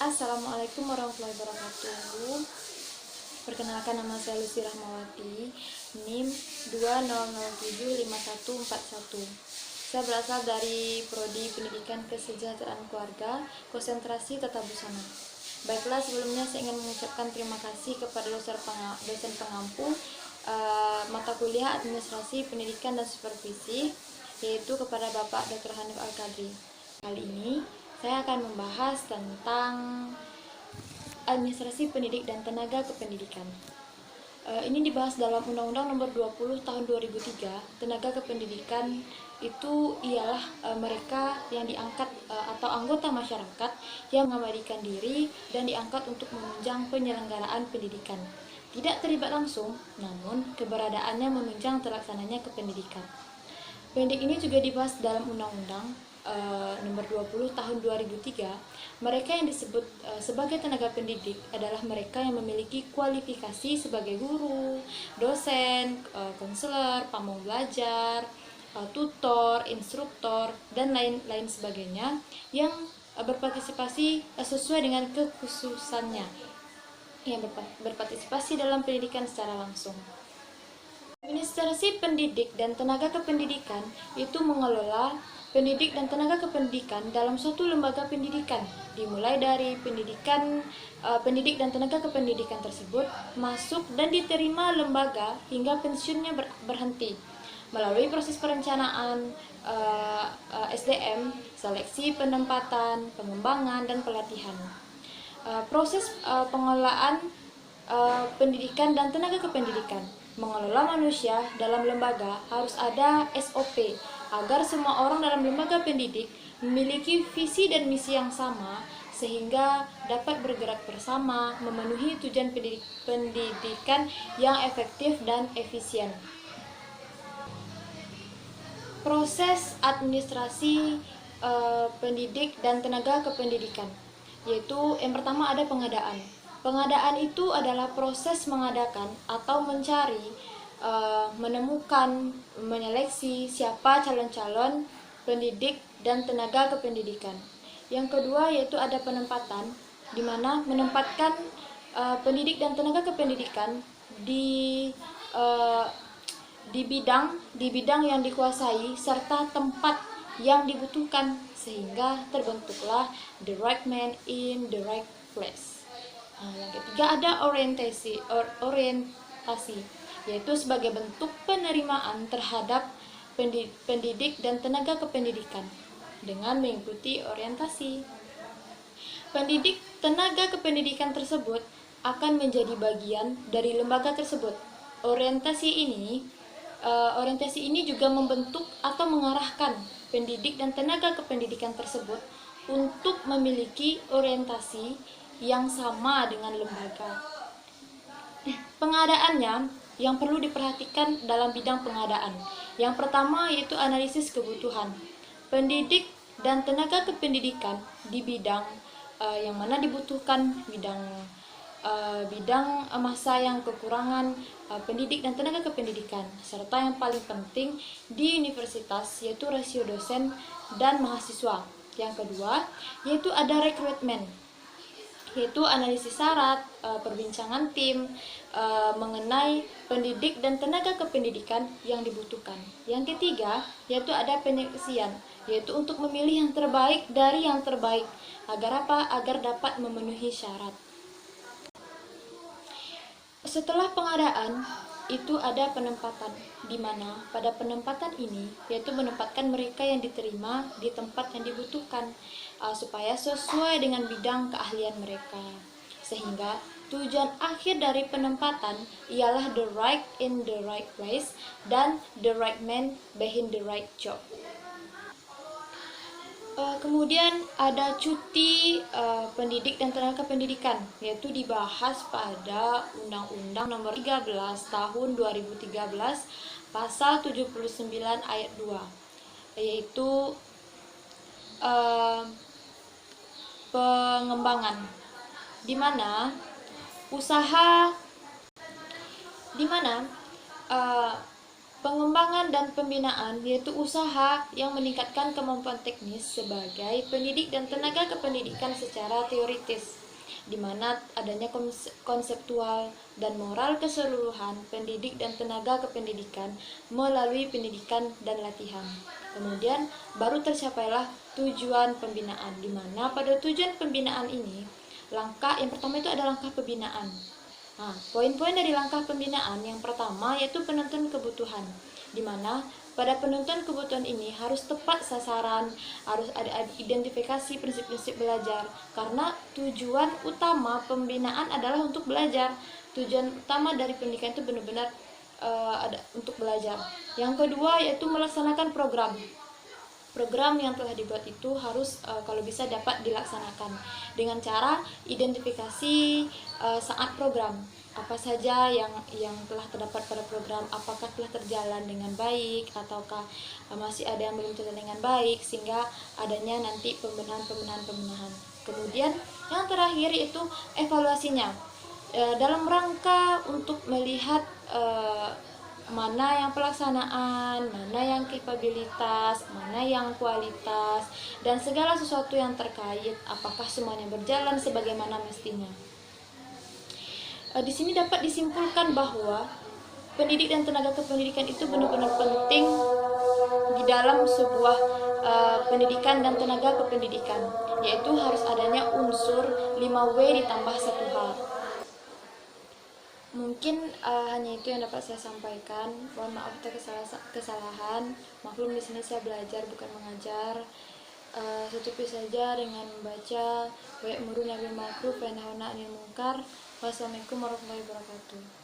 Assalamualaikum warahmatullahi wabarakatuh. Perkenalkan, nama saya Lucy Rahmawati, NIM 20075141. Saya berasal dari Prodi Pendidikan Kesejahteraan Keluarga, konsentrasi Tata Busana. Baiklah, sebelumnya saya ingin mengucapkan terima kasih kepada dosen pengampu mata kuliah Administrasi Pendidikan dan Supervisi, yaitu kepada Bapak Dr. Hanif Al-Kadri. Kali ini saya akan membahas tentang administrasi pendidik dan tenaga kependidikan. Ini dibahas dalam Undang-Undang Nomor 20 Tahun 2003. Tenaga kependidikan itu ialah mereka yang diangkat atau anggota masyarakat yang mengabdikan diri dan diangkat untuk menunjang penyelenggaraan pendidikan. Tidak terlibat langsung, namun keberadaannya menunjang terlaksananya kependidikan. Pendidik ini juga dibahas dalam Undang-Undang Nomor 20 Tahun 2003. Mereka yang disebut sebagai tenaga pendidik adalah mereka yang memiliki kualifikasi sebagai guru, dosen, konselor, pamong belajar, tutor, instruktor, dan lain-lain sebagainya yang berpartisipasi sesuai dengan kekhususannya, yang berpartisipasi dalam pendidikan secara langsung. Administrasi pendidik dan tenaga kependidikan itu mengelola pendidik dan tenaga kependidikan dalam suatu lembaga pendidikan, dimulai dari pendidik dan tenaga kependidikan tersebut masuk dan diterima lembaga hingga pensiunnya berhenti melalui proses perencanaan SDM, seleksi penempatan, pengembangan, dan pelatihan. Proses pengelolaan pendidikan dan tenaga kependidikan. Mengelola manusia dalam lembaga harus ada SOP agar semua orang dalam lembaga pendidik memiliki visi dan misi yang sama sehingga dapat bergerak bersama memenuhi tujuan pendidikan yang efektif dan efisien. Proses administrasi pendidik dan tenaga kependidikan, yaitu yang pertama ada pengadaan. Pengadaan itu adalah proses mengadakan atau mencari, menemukan, menyeleksi siapa calon-calon pendidik dan tenaga kependidikan. Yang kedua yaitu ada penempatan, di mana menempatkan pendidik dan tenaga kependidikan di bidang yang dikuasai serta tempat yang dibutuhkan sehingga terbentuklah the right man in the right place. Yang ketiga ada orientasi, yaitu sebagai bentuk penerimaan terhadap pendidik dan tenaga kependidikan dengan mengikuti orientasi. Pendidik tenaga kependidikan tersebut akan menjadi bagian dari lembaga tersebut. Orientasi ini juga membentuk atau mengarahkan pendidik dan tenaga kependidikan tersebut untuk memiliki orientasi yang sama dengan lembaga. Pengadaannya yang perlu diperhatikan dalam bidang pengadaan. Yang pertama yaitu analisis kebutuhan. Pendidik dan tenaga kependidikan di bidang yang mana dibutuhkan bidang masa yang kekurangan pendidik dan tenaga kependidikan, serta yang paling penting di universitas yaitu rasio dosen dan mahasiswa. Yang kedua yaitu ada rekrutmen, yaitu analisis syarat, perbincangan tim mengenai pendidik dan tenaga kependidikan yang dibutuhkan. Yang ketiga yaitu ada penyeleksian, yaitu untuk memilih yang terbaik dari yang terbaik. Agar apa? Agar dapat memenuhi syarat. Setelah pengadaan itu ada penempatan, di mana pada penempatan ini yaitu menempatkan mereka yang diterima di tempat yang dibutuhkan supaya sesuai dengan bidang keahlian mereka, sehingga tujuan akhir dari penempatan ialah the right in the right place dan the right man behind the right job. Kemudian ada cuti pendidik dan tenaga pendidikan, yaitu dibahas pada Undang-Undang Nomor 13 Tahun 2013 Pasal 79 Ayat 2, yaitu pengembangan, di mana Pengembangan dan pembinaan yaitu usaha yang meningkatkan kemampuan teknis sebagai pendidik dan tenaga kependidikan secara teoritis, di mana adanya konseptual dan moral keseluruhan pendidik dan tenaga kependidikan melalui pendidikan dan latihan. Kemudian baru tercapailah tujuan pembinaan, di mana pada tujuan pembinaan ini langkah yang pertama itu ada langkah pembinaan. Nah, poin-poin dari langkah pembinaan yang pertama yaitu penentuan kebutuhan, di mana pada penentuan kebutuhan ini harus tepat sasaran, harus ada identifikasi prinsip-prinsip belajar, karena tujuan utama pembinaan adalah untuk belajar. Tujuan utama dari pendidikan itu benar-benar ada untuk belajar. Yang kedua yaitu melaksanakan program. Program yang telah dibuat itu harus kalau bisa dapat dilaksanakan dengan cara identifikasi saat program, apa saja yang telah terdapat pada program, apakah telah terjalan dengan baik ataukah masih ada yang belum terjalan dengan baik, sehingga adanya nanti pembenahan. Kemudian yang terakhir itu evaluasinya, dalam rangka untuk melihat mana yang pelaksanaan, mana yang kapabilitas, mana yang kualitas, dan segala sesuatu yang terkait, apakah semuanya berjalan sebagaimana mestinya. Di sini dapat disimpulkan bahwa pendidik dan tenaga kependidikan itu benar-benar penting di dalam sebuah pendidikan dan tenaga kependidikan, yaitu harus adanya unsur 5W ditambah 1H. Mungkin hanya itu yang dapat saya sampaikan. Mohon maaf atas kesalahan. Maklum di sini saya belajar bukan mengajar. Cukup saja dengan membaca wa ya'muru bil ma'ruf wa yanhauna 'anil munkar. Wassalamualaikum warahmatullahi wabarakatuh.